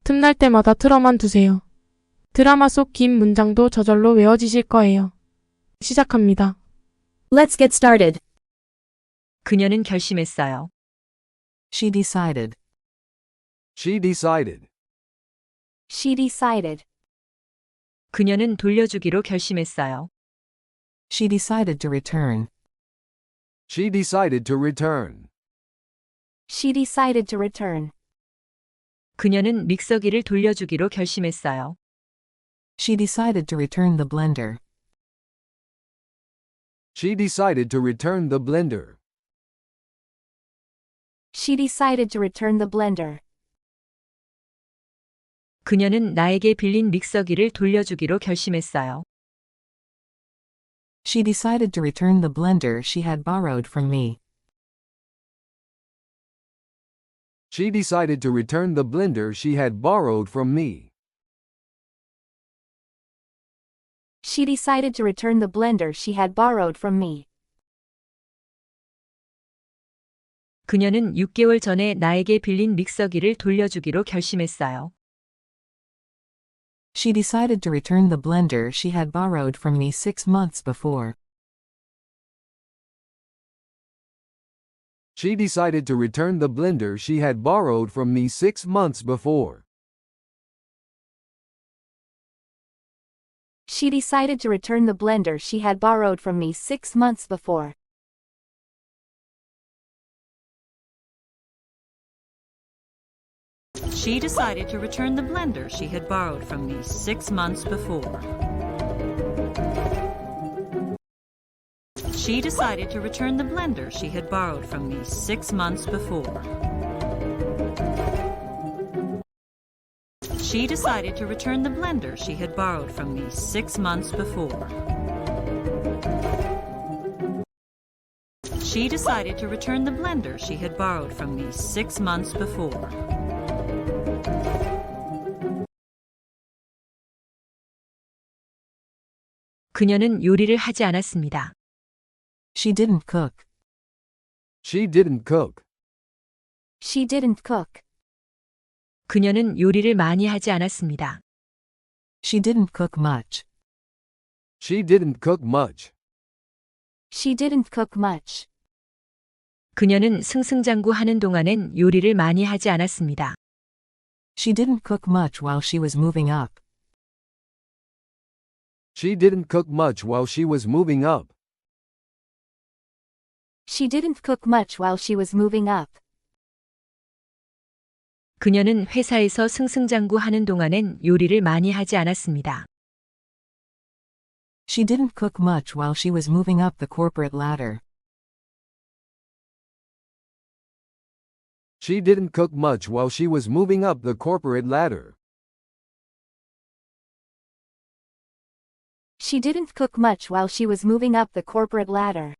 틈날 때마다 틀어만 두세요. 드라마 속 긴 문장도 저절로 외워지실 거예요. 시작합니다. Let's get started. 그녀는 결심했어요. She decided. She decided. She decided. 그녀는 돌려주기로 결심했어요. She decided to return. She decided to return. She decided to return. 그녀는 믹서기를 돌려주기로 결심했어요. She decided to return the blender. She decided to return the blender. She decided to return the blender. 그녀는 나에게 빌린 믹서기를 돌려주기로 결심했어요. She decided to return the blender she had borrowed from me. She decided to return the blender she had borrowed from me. She decided to return the blender she had borrowed from me. 그녀는 6개월 전에 나에게 빌린 믹서기를 돌려주기로 결심했어요. She decided to return the blender she had borrowed from me 6 months before. She decided to return the blender she had borrowed from me 6 months before. She decided to return the blender she had borrowed from me 6 months before. She decided to return the blender she had borrowed from me 6 months before. She decided to return the blender she had borrowed from me 6 months before. She decided to return the blender she had borrowed from me 6 months before. She decided to return the blender she had borrowed from me 6 months before. 그녀는 요리를 하지 않았습니다. She didn't cook. She didn't cook. She didn't cook. 그녀는 요리를 많이 하지 않았습니다. She didn't cook much. She didn't cook much. She didn't cook much. 그녀는 승승장구하는 동안엔 요리를 많이 하지 않았습니다. She didn't cook much while she was moving up. She didn't cook much while she was moving up. She didn't cook much while she was moving up. 그녀는 회사에서 승승장구하는 동안엔 요리를 많이 하지 않았습니다. She didn't cook much while she was moving up the corporate ladder. She didn't cook much while she was moving up the corporate ladder. She didn't cook much while she was moving up the corporate ladder.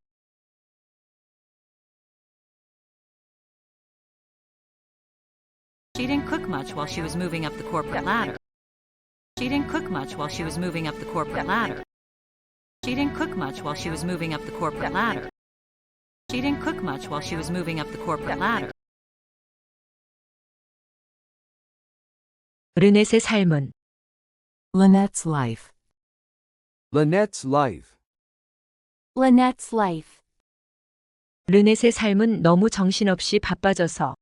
She didn't cook much while she was moving up the corporate ladder. She didn't cook much while she was moving up the corporate ladder. She didn't cook much while she was moving up the corporate ladder. She didn't cook much while she was moving up the corporate ladder. 르넷의 삶은 Lynette's life. Lynette's life. Lynette's life. 르넷의 삶은 너무 정신없이 바빠져서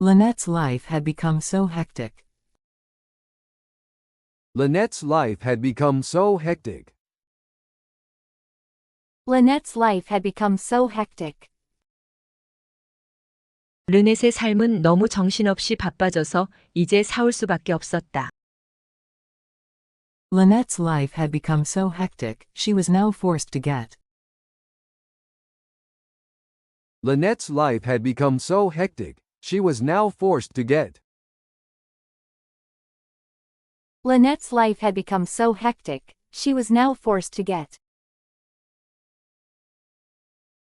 Lynette's life had become so hectic. Lynette's life had become so hectic. Lynette's life had become so hectic. 르넷의 삶은 너무 정신없이 바빠져서 이제 사올 수밖에 없었다. Lynette's life had become so hectic, she was now forced to get. Lynette's life had become so hectic, she was now forced to get. Lynette's life had become so hectic, she was now forced to get.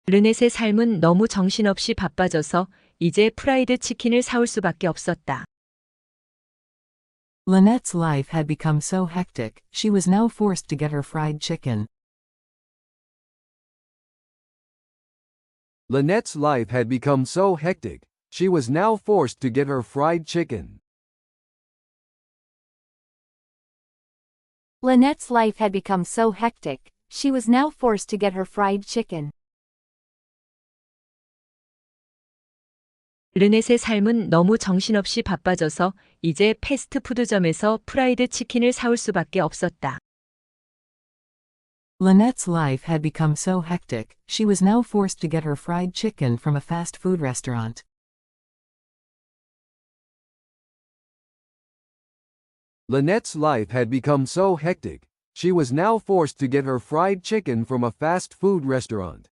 르넷의 삶은 너무 정신없이 바빠져서 이제 프라이드 치킨을 사올 수밖에 없었다. Lynette's life had become so hectic, she was now forced to get her fried chicken. Lynette's life had become so hectic, she was now forced to get her fried chicken. Lynette's life had become so hectic, she was now forced to get her fried chicken. 르넷의 삶은 너무 정신없이 바빠져서 이제 패스트푸드점에서 프라이드 치킨을 사올 수밖에 없었다. Lynette's life had become so hectic, she was now forced to get her fried chicken from a fast food restaurant. Lynette's life had become so hectic, she was now forced to get her fried chicken from a fast food restaurant.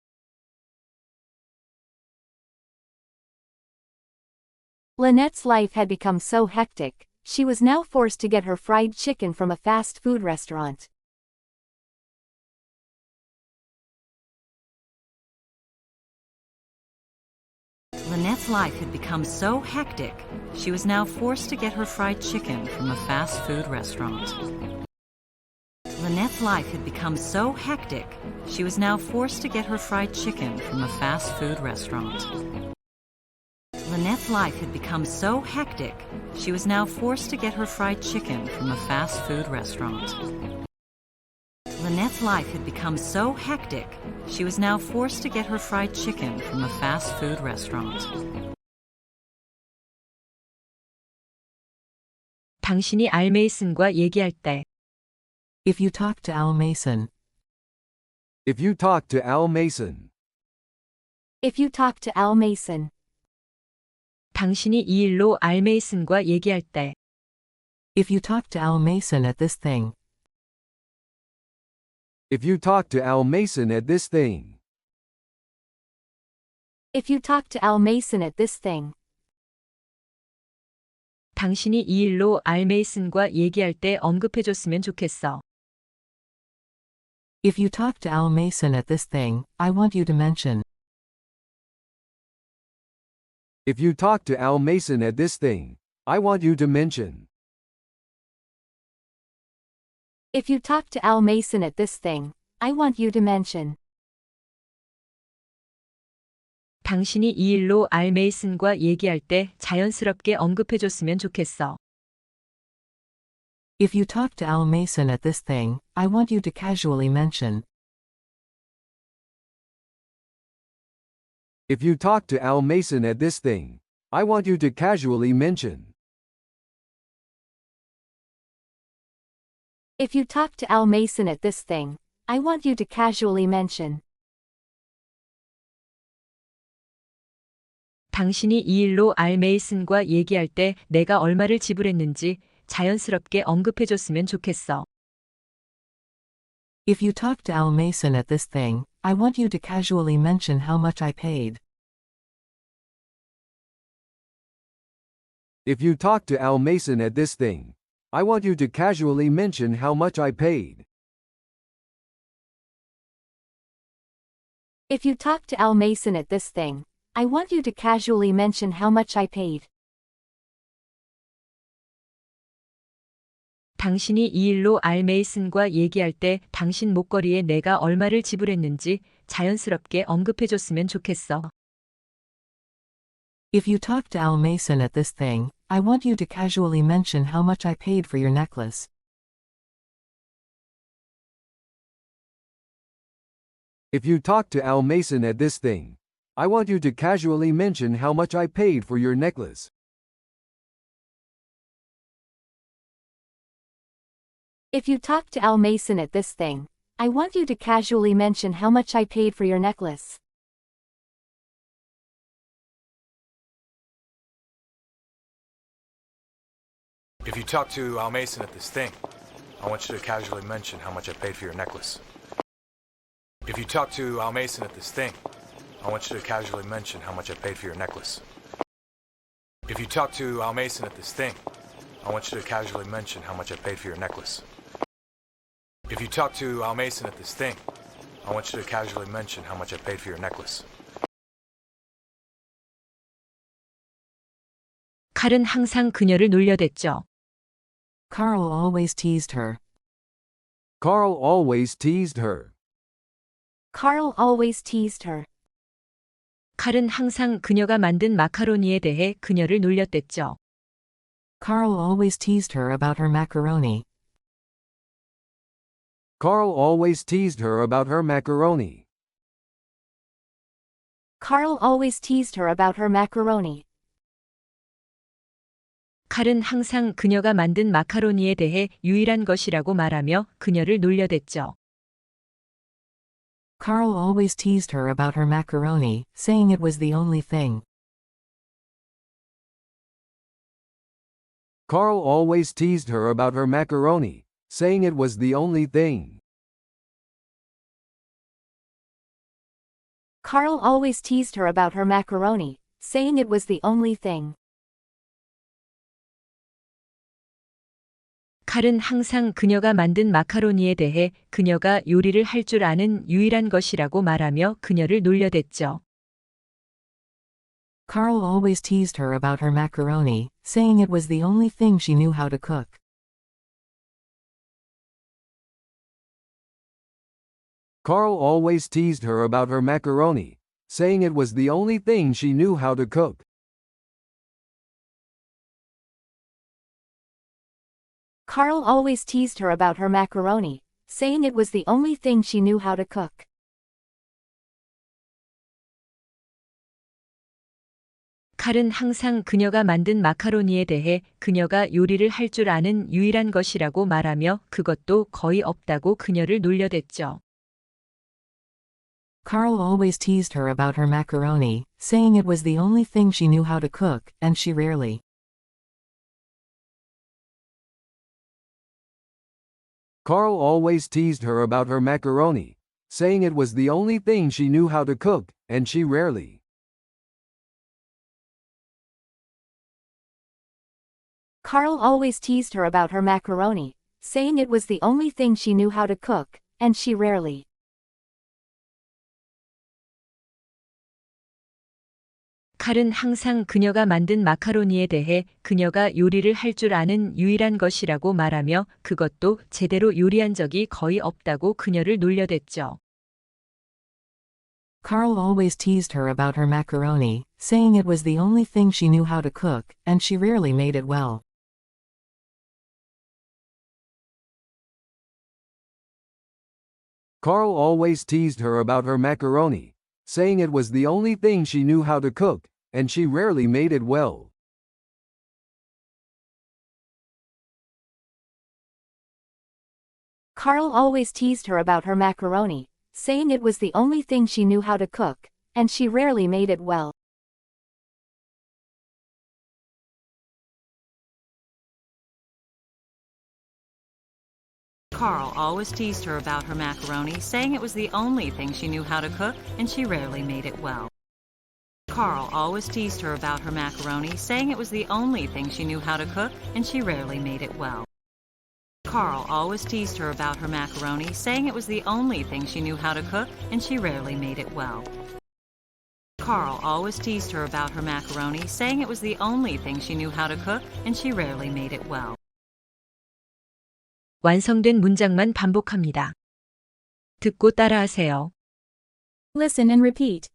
Lynette's life had become so hectic, she was now forced to get her fried chicken from a fast food restaurant. Lynette's life had become so hectic, she was now forced to get her fried chicken from a fast food restaurant. Lynette's life had become so hectic, she was now forced to get her fried chicken from a fast food restaurant. Lynette's life had become so hectic, she was now forced to get her fried chicken from a fast food restaurant. Lynette's life had become so hectic, she was now forced to get her fried chicken from a fast food restaurant. 당신이 알 메이슨과 얘기할 때 If you talk to Al Mason, If you talk to Al Mason, If you talk to Al Mason, 당신이 이 일로 알 메이슨과 얘기할 때 if you talk to Al Mason at this thing, if you talk to Al Mason at this thing, if you talk to Al Mason at this thing, 당신이 이 일로 알 메이슨과 얘기할 때 언급해줬으면 좋겠어. if you talk to Al Mason at this thing, I want you to mention. if you talk to Al Mason at this thing, I want you to mention. if you talk to Al Mason at this thing, I want you to mention. 당신이 이 일로 알 메이슨과 얘기할 때 자연스럽게 언급해줬으면 좋겠어. If you talk to Al Mason at this thing, I want you to casually mention. If you talk to Al Mason at this thing, I want you to casually mention. If you talk to Al Mason at this thing, I want you to casually mention. 당신이 이 일로 알 메이슨과 얘기할 때 내가 얼마를 지불했는지 자연스럽게 언급해줬으면 좋겠어. If you talk to Al Mason at this thing, I want you to casually mention how much I paid. If you talk to Al Mason at this thing, I want you to casually mention how much I paid. If you talk to Al Mason at this thing, I want you to casually mention how much I paid. 당신이 이 일로 알 메이슨과 얘기할 때 당신 목걸이에 내가 얼마를 지불했는지 자연스럽게 언급해줬으면 좋겠어. If you talk to Al Mason at this thing, I want you to casually mention how much I paid for your necklace. If you talk to Al Mason at this thing, I want you to casually mention how much I paid for your necklace. If you talk to Al Mason at this thing, I want you to casually mention how much I paid for your necklace. If you talk to Al Mason at this thing, I want you to casually mention how much I paid for your necklace. If you talk to Al Mason at this thing, I want you to casually mention how much I paid for your necklace. If you talk to Al Mason at this thing, I want you to casually mention how much I paid for your necklace. If you talk to Al Mason at this thing, I want you to casually mention how much I paid for your necklace. 칼은 항상 그녀를 놀려댔죠. Carl always teased her. Carl always teased her. Carl always teased her. 칼은 항상 그녀가 만든 마카로니에 대해 그녀를 놀렸댔죠. Carl always teased her about her macaroni. Carl always teased her about her macaroni. Carl always teased her about her macaroni. 칼은 항상 그녀가 만든 마카로니에 대해 유일한 것이라고 말하며 그녀를 놀려댔죠. Carl always teased her about her macaroni, saying it was the only thing. Carl always teased her about her macaroni, saying it was the only thing. Carl always teased her about her macaroni, saying it was the only thing. 칼은 항상 그녀가 만든 마카로니에 대해 그녀가 요리를 할 줄 아는 유일한 것이라고 말하며 그녀를 놀려댔죠. Carl always teased her about her macaroni, saying it was the only thing she knew how to cook. Carl always teased her about her macaroni, saying it was the only thing she knew how to cook. Carl always teased her about her macaroni, saying it was the only thing she knew how to cook. 칼은 항상 그녀가 만든 마카로니에 대해 그녀가 요리를 할 줄 아는 유일한 것이라고 말하며 그것도 거의 없다고 그녀를 놀려댔죠. Carl always teased her about her macaroni, saying it was the only thing she knew how to cook, and she rarely. Carl always teased her about her macaroni, saying it was the only thing she knew how to cook, and she rarely. Carl always teased her about her macaroni, saying it was the only thing she knew how to cook, and she rarely. 칼은 항상 그녀가 만든 마카로니에 대해 그녀가 요리를 할 줄 아는 유일한 것이라고 말하며 그것도 제대로 요리한 적이 거의 없다고 그녀를 놀려댔죠. Carl always teased her about her macaroni, saying it was the only thing she knew how to cook, and she rarely made it well. Carl always teased her about her macaroni, saying it was the only thing she knew how to cook, and she rarely made it well. Carl always teased her about her macaroni, saying it was the only thing she knew how to cook, and she rarely made it well. Carl always teased her about her macaroni, saying it was the only thing she knew how to cook, and she rarely made it well. Carl always teased her about her macaroni, saying it was the only thing she knew how to cook, and she rarely made it well. Carl always teased her about her macaroni, saying it was the only thing she knew how to cook, and she rarely made it well. Carl always teased her about her macaroni, saying it was the only thing she knew how to cook, and she rarely made it well. 완성된 문장만 반복합니다. 듣고 따라하세요. Listen and repeat.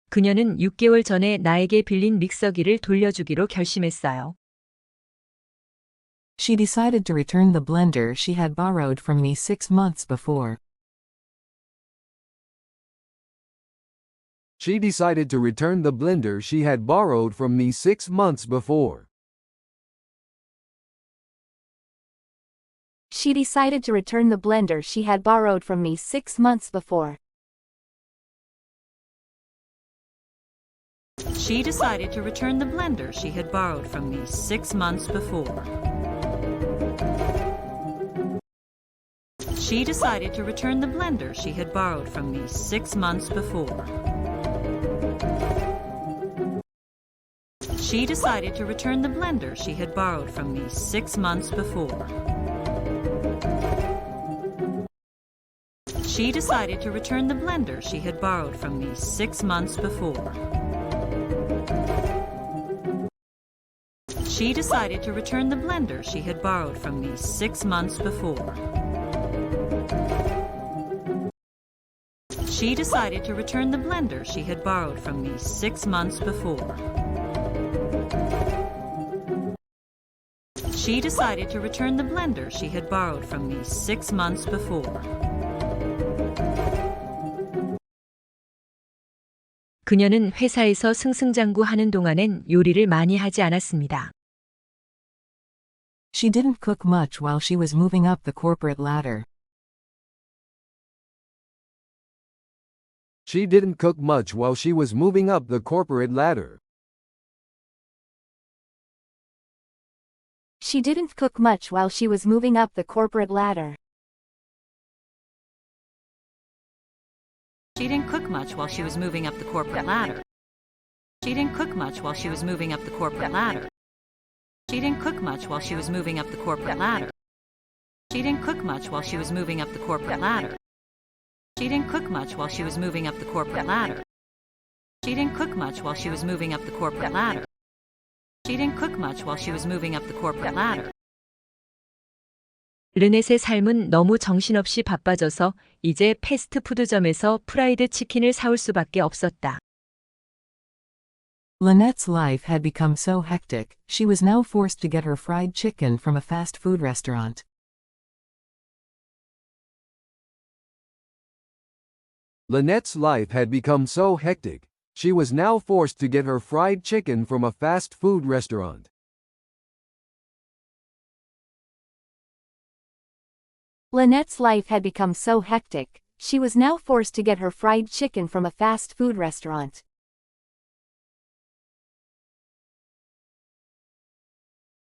그녀는 6개월 전에 나에게 빌린 믹서기를 돌려주기로 결심했어요. She decided to return the blender she had borrowed from me 6 months before. She decided to return the blender she had borrowed from me 6 months before. She decided to return the blender she had borrowed from me 6 months before. She decided to return the blender she had borrowed from me 6 months before. She decided to return the blender she had borrowed from me 6 months before. She decided to return the blender she had borrowed from me 6 months before. She decided to return the blender she had borrowed from me 6 months before. She decided to return the blender she had borrowed from me 6 months before. She decided to return the blender she had borrowed from me 6 months before. she decided to return the blender she had borrowed from me 6 months before. 그녀는 회사에서 승승장구하는 동안엔 요리를 많이 하지 않았습니다. She didn't cook much while she was moving up the corporate ladder. She didn't cook much while she was moving up the corporate ladder. She didn't cook much while she was moving up the corporate ladder. She didn't cook much while she was moving up the corporate ladder. She didn't cook much while she was moving up the corporate ladder. She didn't cook much while she was moving up the corporate ladder. She didn't cook much while she was moving up the corporate ladder. She didn't cook much while she was moving up the corporate ladder. She didn't cook much while she was moving up the corporate ladder. She didn't cook much while she was moving up the corporate ladder. 르넷의 삶은 너무 정신없이 바빠져서 이제 패스트푸드점에서 프라이드 치킨을 사올 수밖에 없었다. Lynette's life had become so hectic, she was now forced to get her fried chicken from a fast food restaurant. Lynette's life had become so hectic, she was now forced to get her fried chicken from a fast food restaurant. Lynette's life had become so hectic, she was now forced to get her fried chicken from a fast food restaurant.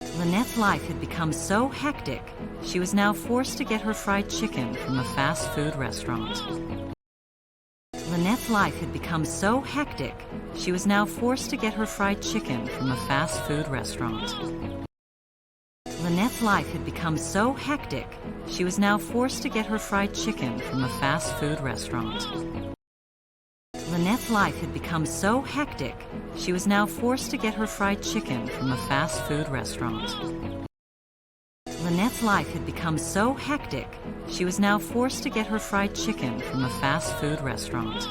Lynette's life had become so hectic, she was now forced to get her fried chicken from a fast food restaurant. Lynette's life had become so hectic, she was now forced to get her fried chicken from a fast food restaurant. Lynette's life had become so hectic, she was now forced to get her fried chicken from a fast food restaurant. Lynette's life had become so hectic, she was now forced to get her fried chicken from a fast food restaurant. Lynette's life had become so hectic, she was now forced to get her fried chicken from a fast food restaurant.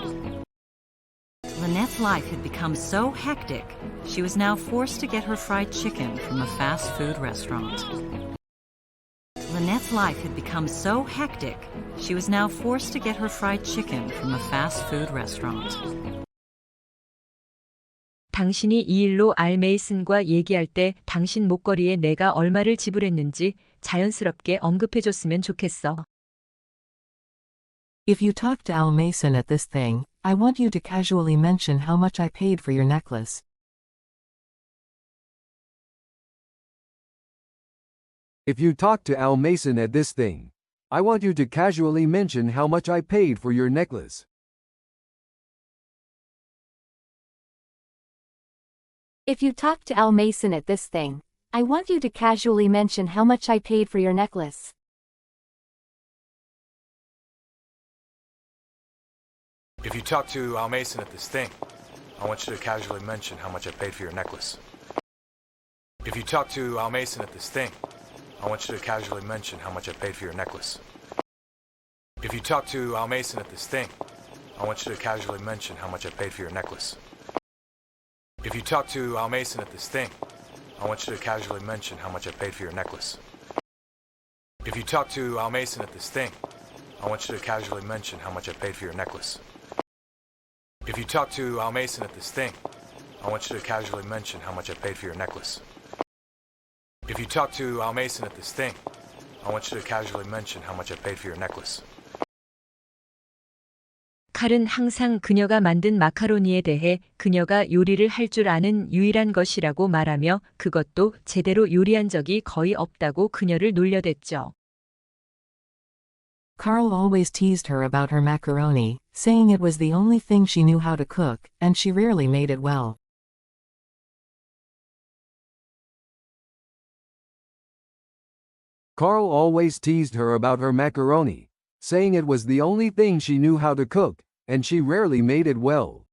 Lynette's life had become so hectic, she was now forced to get her fried chicken from a fast food restaurant. Lynette's life had become so hectic, she was now forced to get her fried chicken from a fast food restaurant. 당신이 이 일로 알 메이슨과 얘기할 때 당신 목걸이에 내가 얼마를 지불했는지 자연스럽게 언급해줬으면 좋겠어. If you talk to Al Mason at this thing, I want you to casually mention how much I paid for your necklace. If you talk to Al Mason at this thing, I want you to casually mention how much I paid for your necklace. If you talk to Al Mason at this thing, I want you to casually mention how much I paid for your necklace. If you talk to Al Mason at this thing, I want you to casually mention how much I paid for your necklace. If you talk to Al Mason at this thing, I want you to casually mention how much I paid for your necklace. If you talk to Al Mason at this thing, I want you to casually mention how much I paid for your necklace. If you talk to Al Mason at this thing, I want you to casually mention how much I paid for your necklace. If you talk to Al Mason at this thing, I want you to casually mention how much I paid for your necklace. If you talk to Al Mason at this thing, I want you to casually mention how much I paid for your necklace. If you talk to Al Mason at this thing, I want you to casually mention how much I paid for your necklace. 칼은 항상 그녀가 만든 마카로니에 대해 그녀가 요리를 할 줄 아는 유일한 것이라고 말하며 그것도 제대로 요리한 적이 거의 없다고 그녀를 놀려댔죠. Carl always teased her about her macaroni, saying it was the only thing she knew how to cook, and she rarely made it well. Carl always teased her about her macaroni, saying it was the only thing she knew how to cook, and she rarely made it well.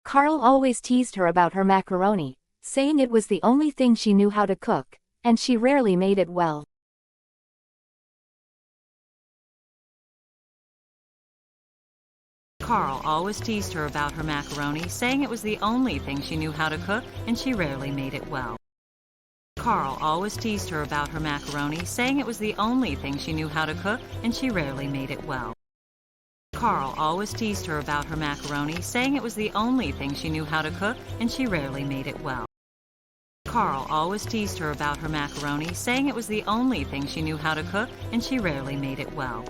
Carl always teased her about her macaroni, saying it was the only thing she knew how to cook, and she rarely made it well. Carl always teased her about her macaroni, saying it was the only thing she knew how to cook, and she rarely made it well. Carl always teased her about her macaroni, saying it was the only thing she knew how to cook, and she rarely made it well. Carl always teased her about her macaroni, saying it was the only thing she knew how to cook, and she rarely made it well. Carl always teased her about her macaroni, saying it was the only thing she knew how to cook, and she rarely made it well.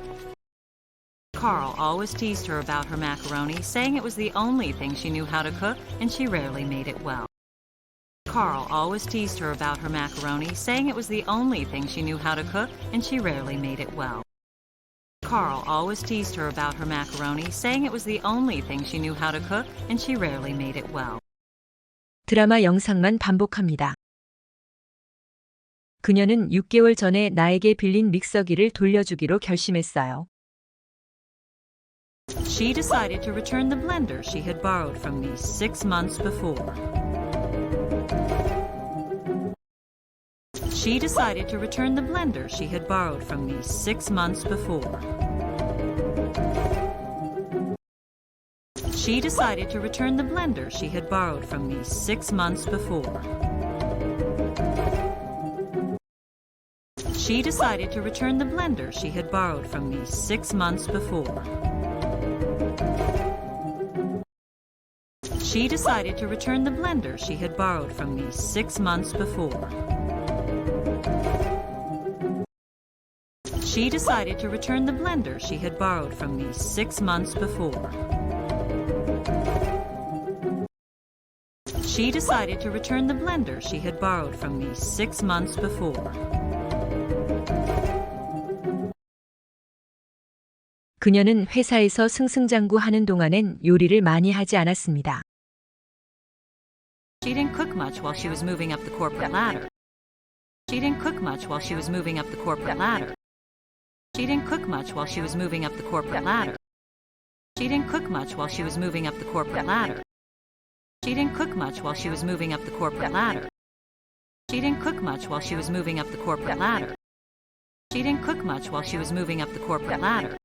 Carl always teased her about her macaroni, saying it was the only thing she knew how to cook, and she rarely made it well. Carl always teased her about her macaroni, saying it was the only thing she knew how to cook, and she rarely made it well. Carl always teased her about her macaroni, saying it was the only thing she knew how to cook, and she rarely made it well. 드라마 영상만 반복합니다. 그녀는 6개월 전에 나에게 빌린 믹서기를 돌려주기로 결심했어요. She decided to return the blender she had borrowed from me 6 months before. She decided to return the blender she had borrowed from me 6 months before. She decided to return the blender she had borrowed from me 6 months before. She decided to return the blender she had borrowed from me 6 months before. She decided to return the blender she had borrowed from me 6 months before. She decided to return the blender she had borrowed from me 6 months before. She decided to return the blender she had borrowed from me 6 months before. 그녀는 회사에서 승승장구하는 동안엔 요리를 많이 하지 않았습니다. She didn't cook much while she was moving up the corporate ladder. She didn't cook much while she was moving up the corporate ladder. She didn't cook much while she was moving up the corporate ladder. She didn't cook much while she was moving up the corporate ladder. She didn't cook much while she was moving up the corporate ladder. She didn't cook much while she was moving up the corporate ladder. She didn't cook much while she was moving up the corporate ladder.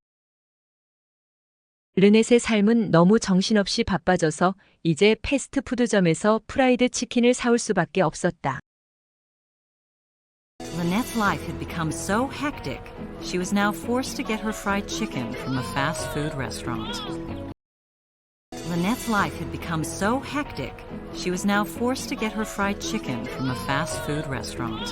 르넷의 삶은 너무 정신없이 바빠져서 이제 패스트푸드점에서 프라이드 치킨을 사올 수밖에 없었다. Lynette's life had become so hectic, she was now forced to get her fried chicken from a fast food restaurant. Lynette's life had become so hectic, she was now forced to get her fried chicken from a fast food restaurant.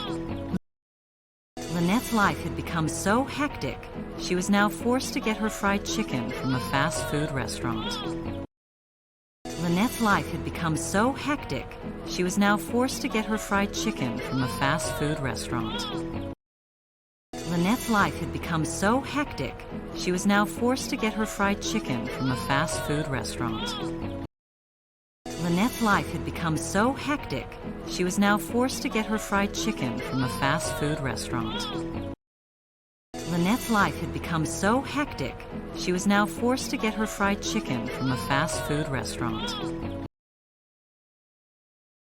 Lynette's life had become so hectic, she was now forced to get her fried chicken from a fast food restaurant. Lynette's life had become so hectic, she was now forced to get her fried chicken from a fast food restaurant. Lynette's life had become so hectic, she was now forced to get her fried chicken from a fast food restaurant. Lynette's life had become so hectic, she was now forced to get her fried chicken from a fast food restaurant. Lynette's life had become so hectic, she was now forced to get her fried chicken from a fast food restaurant.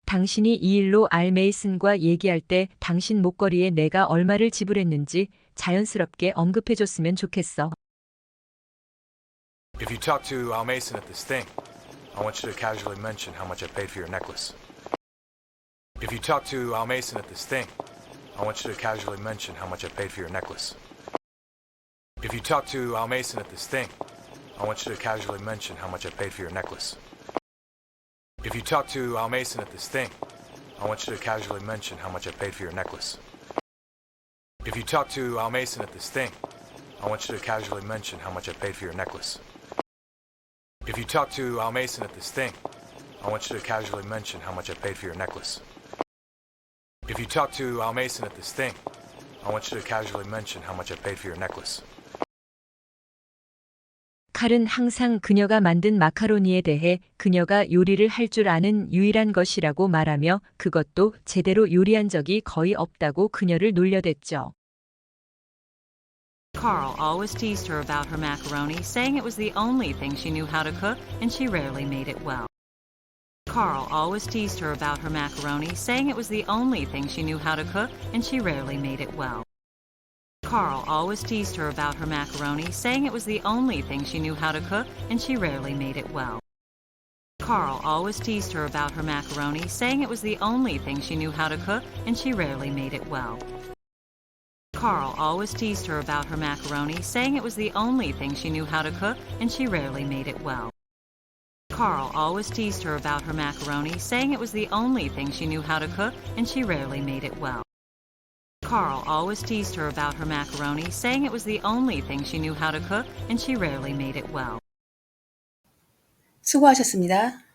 당신이 이 일로 알 메이슨과 얘기할 때 당신 목걸이에 내가 얼마를 지불했는지 자연스럽게 언급해줬으면 좋겠어. If you talk to Al Mason at this thing, I want you to casually mention how much I paid for your necklace. If you talk to Al Mason at this thing, I want you to casually mention how much I paid for your necklace. If you talk to Al Mason at this thing, I want you to casually mention how much I paid for your necklace. If you talk to Al Mason at this thing, I want you to casually mention how much I paid for your necklace. If you talk to Al Mason at this thing, I want you to casually mention how much I paid for your necklace. If you talk to Al Mason at this thing, I want you to casually mention how much I paid for your necklace. If you talk to Al Mason at this thing, I want you to casually mention how much I paid for your necklace. 칼은 항상 그녀가 만든 마카로니에 대해 그녀가 요리를 할 줄 아는 유일한 것이라고 말하며 그것도 제대로 요리한 적이 거의 없다고 그녀를 놀려댔죠. Carl always teased her about her macaroni, saying it was the only thing she knew how to cook, and she rarely made it well. Carl always teased her about her macaroni, saying it was the only thing she knew how to cook, and she rarely made it well. Carl always teased her about her macaroni, saying it was the only thing she knew how to cook and she rarely made it well. Carl always teased her about her macaroni, saying it was the only thing she knew how to cook and she rarely made it well. Carl always teased her about her macaroni, saying it was the only thing she knew how to cook and she rarely made it well. Carl always teased her about her macaroni, saying it was the only thing she knew how to cook and she rarely made it well. Carl always teased her about her macaroni, saying it was the only thing she knew how to cook and she rarely made it well. 수고하셨습니다.